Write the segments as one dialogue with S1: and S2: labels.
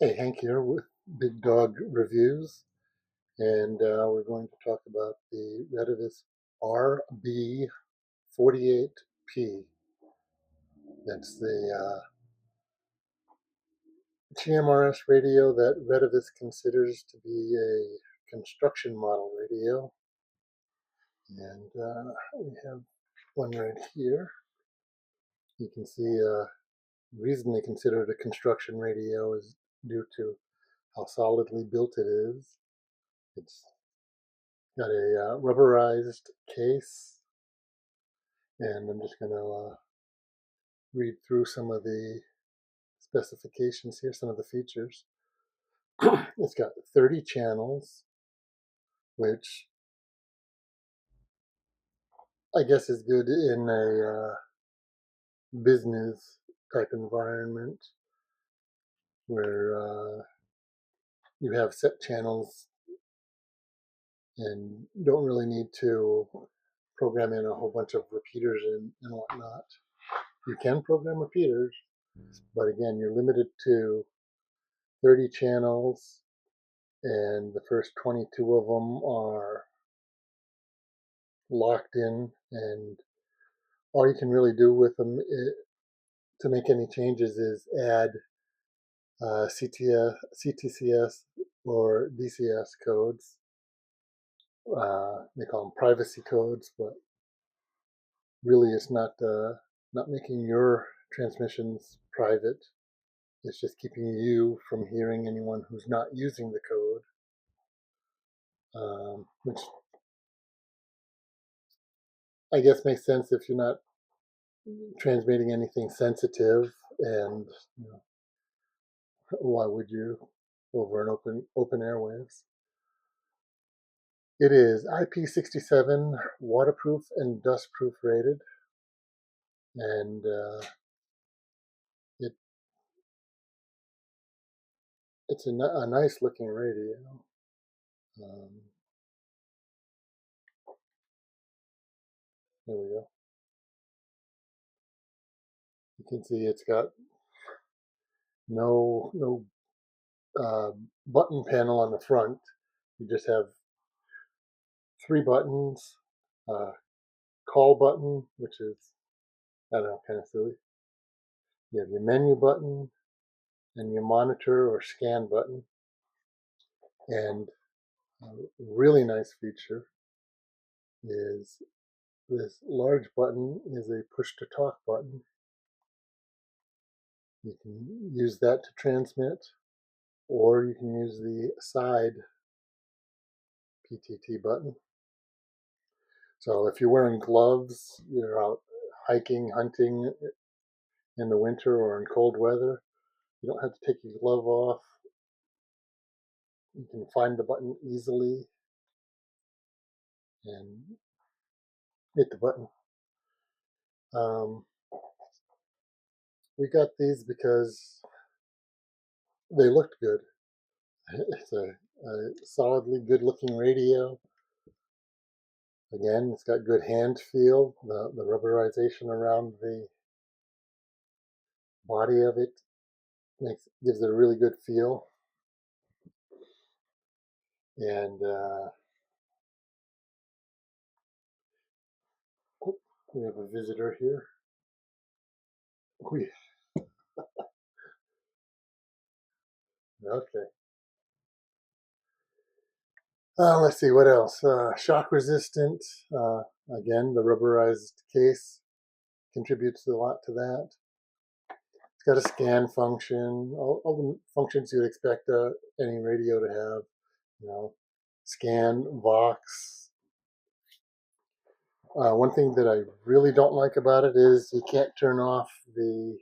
S1: Hey, Hank here with Big Dog Reviews, and we're going to talk about the Retevis RB48P. That's the TMRS radio that Retevis considers to be a construction model radio, and we have one right here. You can see the reason they consider it a construction radio is due to how solidly built it is. It's got a rubberized case, and I'm just going to read through some of the specifications here, some of the features. It's got 30 channels, which I guess is good in a business type environment where you have set channels and don't really need to program in a whole bunch of repeaters and whatnot. You can program repeaters, but again, you're limited to 30 channels, and the first 22 of them are locked in, and all you can really do with them to make any changes is add CTCS or DCS codes. They call them privacy codes, but really it's not making your transmissions private. It's just keeping you from hearing anyone who's not using the code, which I guess makes sense if you're not transmitting anything sensitive, and why would you over an open airwaves? It is IP67 waterproof and dustproof rated, and it's a nice looking radio. There we go. You can see it's got no button panel on the front. You just have 3 buttons, call button, which is, I don't know, kind of silly. You have your menu button and your monitor or scan button. And a really nice feature is this large button is a push to talk button. You can use that to transmit, or you can use the side PTT button. So if you're wearing gloves, you're out hiking, hunting in the winter or in cold weather, you don't have to take your glove off. You can find the button easily and hit the button. We got these because they looked good. It's a solidly good looking radio. Again, it's got good hand feel. The rubberization around the body of it gives it a really good feel. And we have a visitor here. Okay. Let's see what else. Shock resistant. Again, the rubberized case contributes a lot to that. It's got a scan function, all the functions you'd expect any radio to have. Scan, Vox. One thing that I really don't like about it is you can't turn off the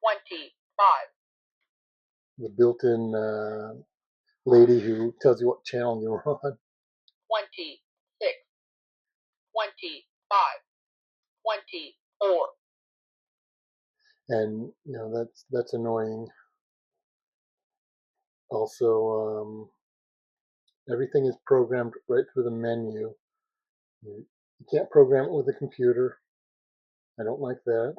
S2: 25.
S1: The built-in lady who tells you what channel you're on.
S2: 26, 25, 24.
S1: And that's annoying. Also, everything is programmed right through the menu. You can't program it with a computer. I don't like that.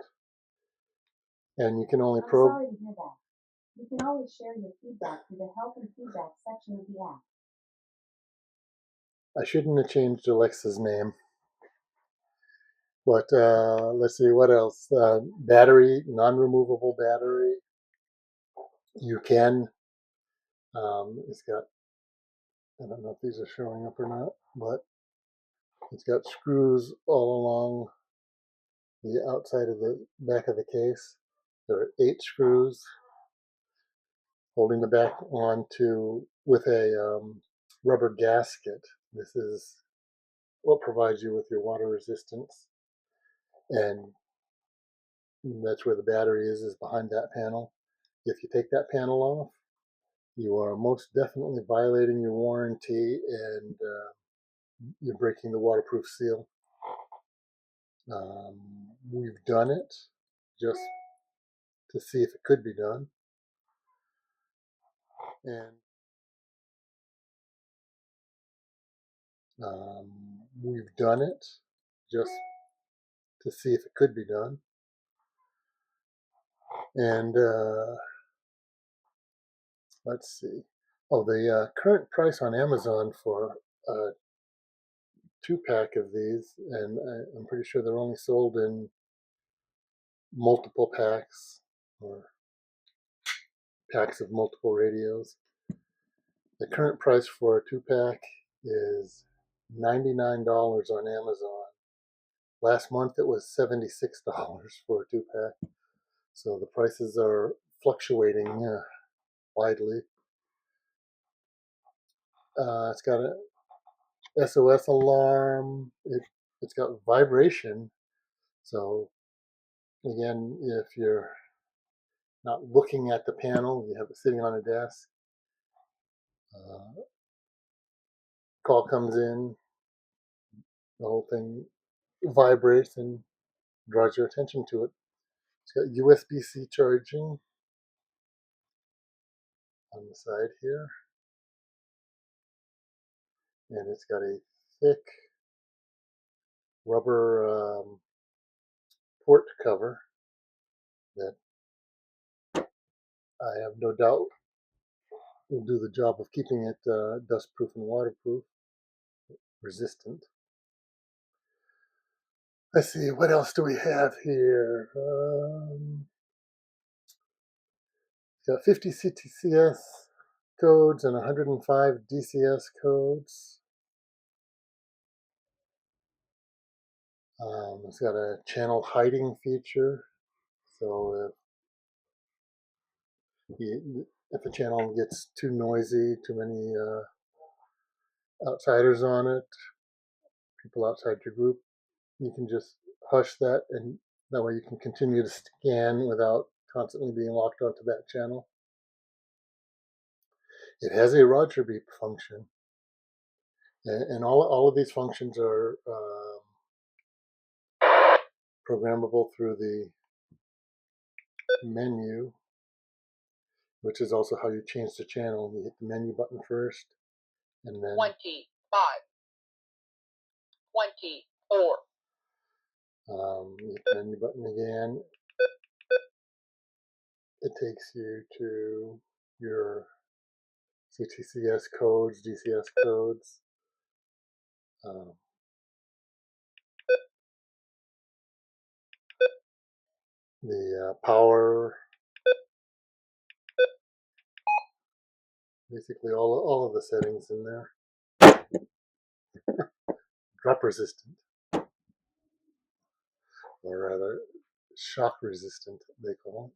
S1: and you can only
S3: I'm
S1: program.
S3: sorry to hear that. You can always share your feedback through the help and feedback section of the app.
S1: I shouldn't have changed Alexa's name. But let's see, what else? Battery, non-removable battery. You can. It's got, I don't know if these are showing up or not, but it's got screws all along the outside of the back of the case. There are 8 screws holding the back onto with a rubber gasket. This is what provides you with your water resistance, and that's where the battery is behind that panel. If you take that panel off, you are most definitely violating your warranty, and you're breaking the waterproof seal. We've done it just to see if it could be done, and we've done it just to see if it could be done, and let's see. Oh, the current price on Amazon for a 2-pack of these, and I'm pretty sure they're only sold in multiple packs or packs of multiple radios. The current price for a 2-pack is $99 on Amazon. Last month it was $76 for a 2-pack. So the prices are fluctuating widely. It's got a SOS alarm. It's got vibration. So again, if you're not looking at the panel, you have it sitting on a desk. Call comes in, the whole thing vibrates and draws your attention to it. It's got USB-C charging on the side here, and it's got a thick rubber port cover that I have no doubt will do the job of keeping it dustproof and waterproof resistant. Let's see, what else do we have here? Got 50 CTCS codes and 105 DCS codes. It's got a channel hiding feature, so if the channel gets too noisy, too many outsiders on it, people outside your group, you can just hush that, and that way you can continue to scan without constantly being locked onto that channel. It has a Roger beep function, and all of these functions are programmable through the menu, which is also how you change the channel. You hit the menu button first, and then
S2: 25, 24.
S1: You hit the menu button again. It takes you to your CTCS codes, DCS codes. The power, basically all of the settings in there. Drop resistant, or rather shock resistant, they call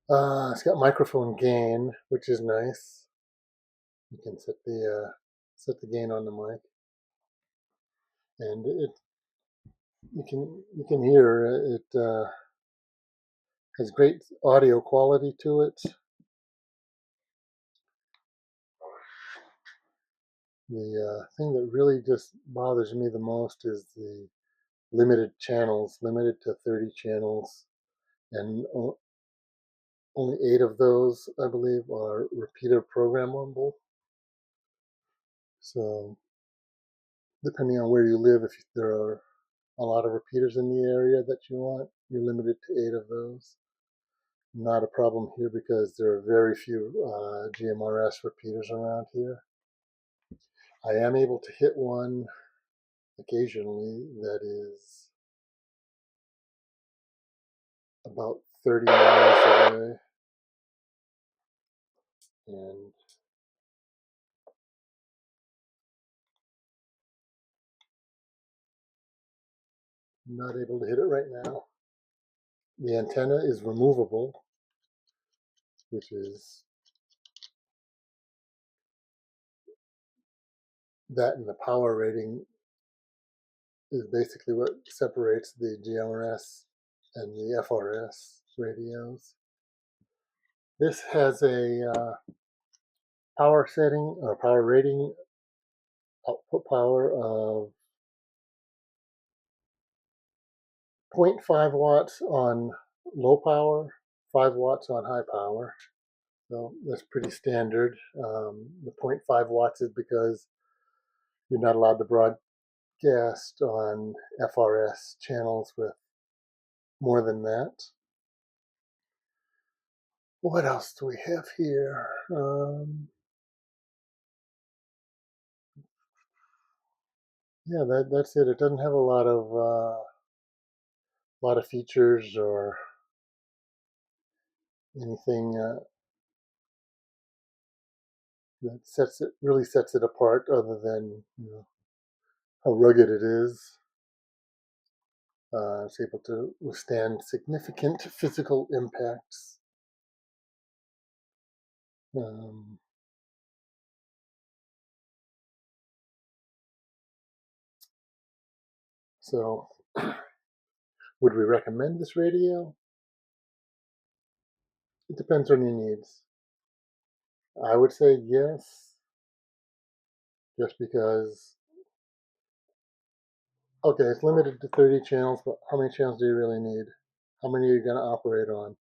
S1: it. It's got microphone gain, which is nice. You can set the gain on the mic, and you can hear it has great audio quality to it. The thing that really just bothers me the most is the limited channels, limited to 30 channels, and only 8 of those, I believe, are repeater programmable. So depending on where you live, if there are a lot of repeaters in the area that you want, you're limited to 8 of those. Not a problem here because there are very few GMRS repeaters around here. I am able to hit one occasionally that is about 30 miles away, and I'm not able to hit it right now. The antenna is removable, which is that, and the power rating is basically what separates the GMRS and the FRS radios. This has a power setting or power rating, output power of 0.5 watts on low power, 5 watts on high power. So that's pretty standard. The 0.5 watts is because you're not allowed to broadcast on FRS channels with more than that. What else do we have here? Yeah, that's it. It doesn't have a lot of features or anything that really sets it apart, other than how rugged it is. It's able to withstand significant physical impacts. So, would we recommend this radio? It depends on your needs. I would say yes, just because, okay, it's limited to 30 channels, but how many channels do you really need? How many are you going to operate on?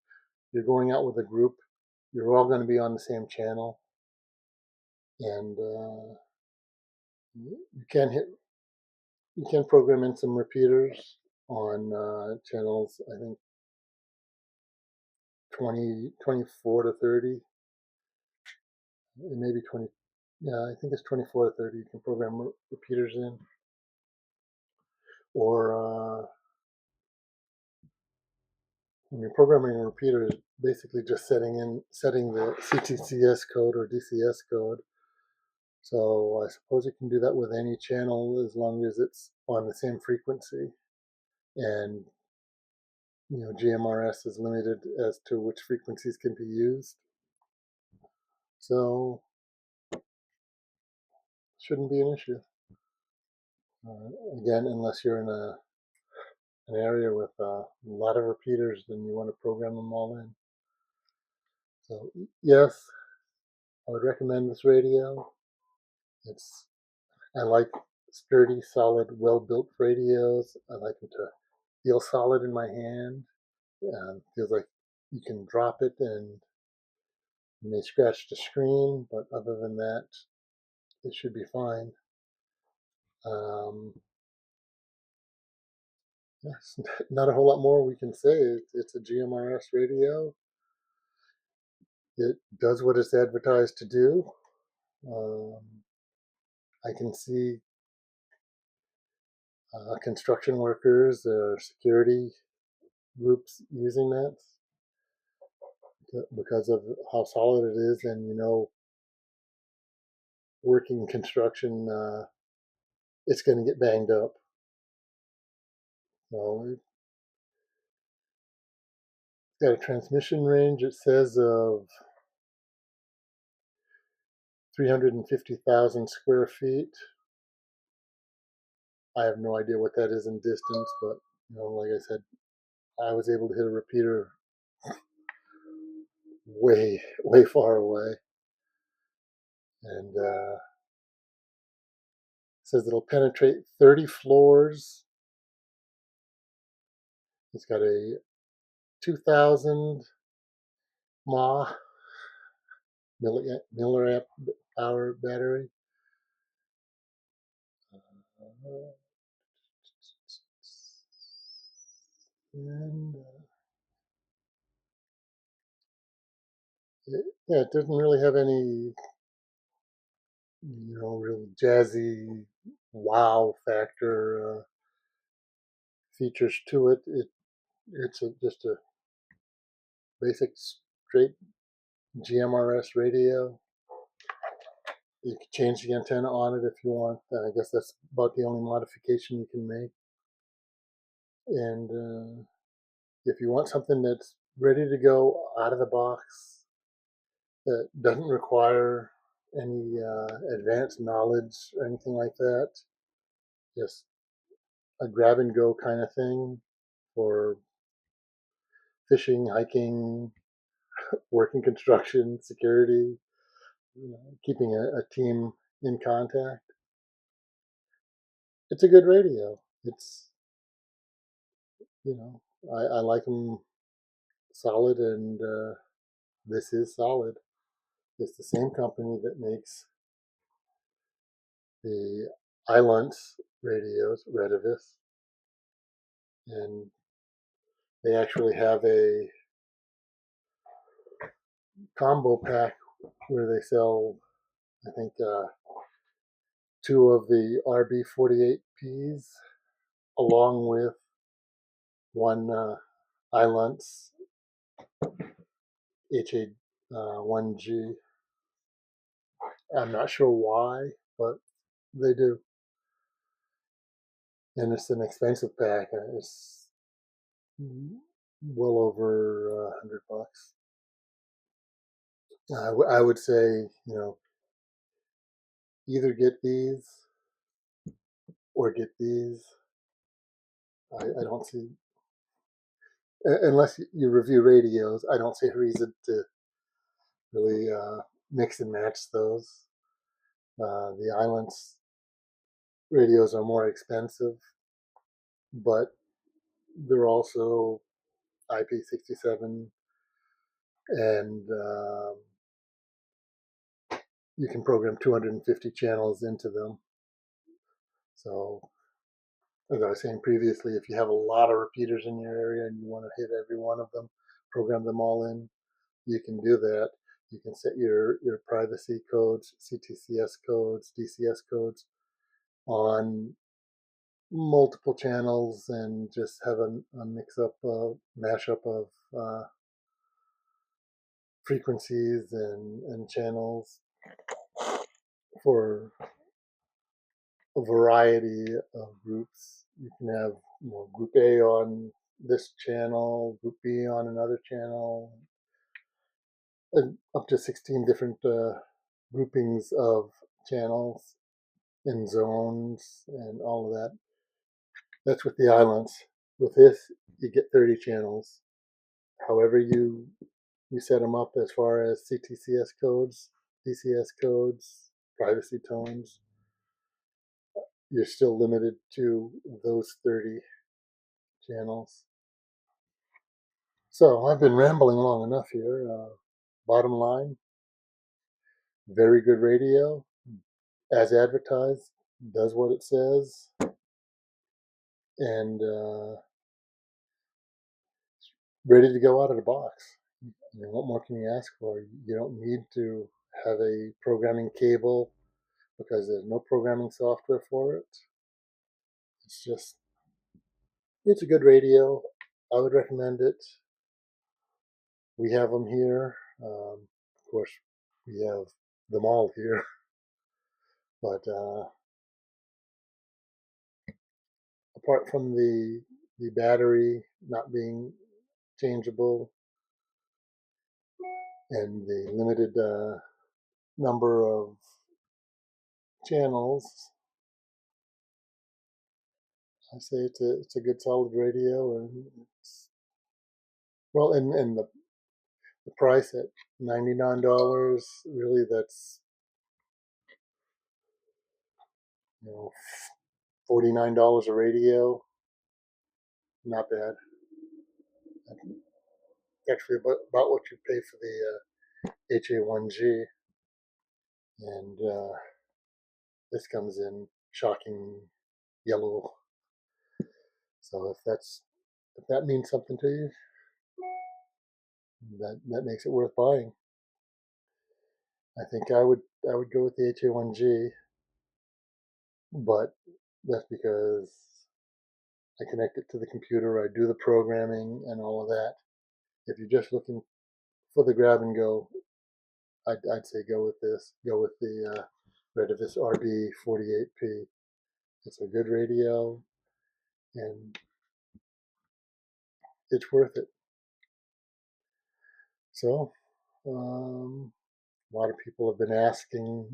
S1: You're going out with a group, you're all going to be on the same channel, and you can program in some repeaters on channels, I think 24 to 30, maybe 20. Yeah, I think it's 24 to 30. You can program repeaters in, or when you're programming a repeater, is basically just setting the CTCS code or DCS code. So I suppose you can do that with any channel as long as it's on the same frequency. And GMRS is limited as to which frequencies can be used. So shouldn't be an issue. Again, unless you're in an area with a lot of repeaters, then you want to program them all in. So yes, I would recommend this radio. I like sturdy, solid, well-built radios. I like them to feel solid in my hand. Feels like you can drop it and you may scratch the screen, but other than that, it should be fine. Yes, not a whole lot more we can say. It's a GMRS radio. It does what it's advertised to do. I can see construction workers or security groups using that because of how solid it is, and working construction, it's going to get banged up. So it's got a transmission range, it says, of 350,000 square feet. I have no idea what that is in distance, but like I said, I was able to hit a repeater way, way far away, and says it'll penetrate 30 floors. It's got a 2,000 mAh milliamp hour battery. And yeah, it doesn't really have any, real jazzy wow factor features to it. It's just a basic straight GMRS radio. You can change the antenna on it if you want. I guess that's about the only modification you can make. And if you want something that's ready to go out of the box, that doesn't require any advanced knowledge or anything like that, just a grab and go kind of thing for fishing, hiking, working construction, security, keeping a team in contact. It's a good radio. It's, I like them solid, and this is solid. It's the same company that makes the Iluntz radios, Retevis, and they actually have a combo pack where they sell, I think, two of the RB48Ps along with one Iluntz HA1G. I'm not sure why, but they do. And it's an expensive pack. It's well over $100. I would say, either get these or get these. I don't see, unless you review radios, I don't see a reason to really mix and match those. The Iluntz radios are more expensive, but they're also IP67, and you can program 250 channels into them. So, as I was saying previously, if you have a lot of repeaters in your area and you want to hit every one of them, program them all in, you can do that. You can set your privacy codes, CTCS codes, DCS codes on multiple channels and just have a mix up, mashup of frequencies and channels for a variety of groups. You can have group A on this channel, group B on another channel, and up to 16 different groupings of channels and zones and all of that. That's with the Iluntz. With this, you get 30 channels. However you set them up as far as CTCS codes, DCS codes, privacy tones, you're still limited to those 30 channels. So I've been rambling long enough here. Bottom line, very good radio, as advertised, does what it says, and ready to go out of the box. What more can you ask for? You don't need to have a programming cable because there's no programming software for it. It's a good radio. I would recommend it. We have them here. Of course, we have them all here, but apart from the battery not being changeable and the limited number of channels, I say it's a good solid radio, and it's well, and the price at $99, really, that's you know $49 a radio, not bad. Actually, about what you pay for the HA1G, and this comes in shocking yellow. So if that's if that means something to you, that makes it worth buying. I think I would go with the HA1G, but that's because I connect it to the computer, I do the programming and all of that. If you're just looking for the grab and go, I'd say go with this. Go with the Retevis RB48P. It's a good radio, and it's worth it. So, a lot of people have been asking,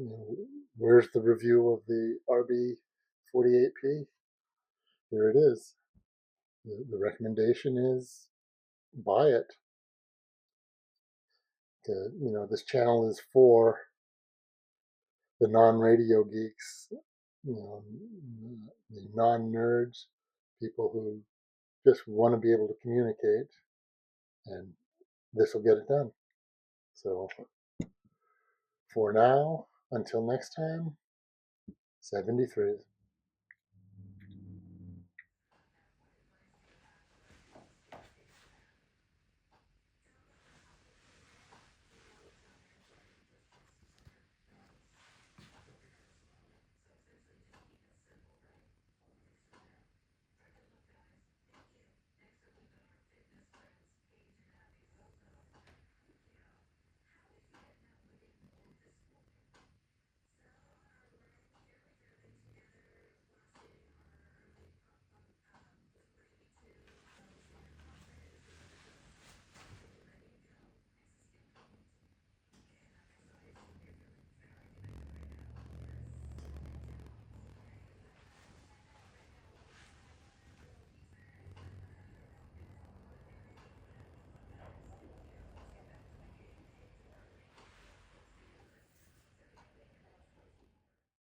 S1: where's the review of the RB48P? Here it is. The recommendation is buy it. This channel is for the non-radio geeks, the non-nerds, people who just want to be able to communicate, and this will get it done. So for now, until next time, 73.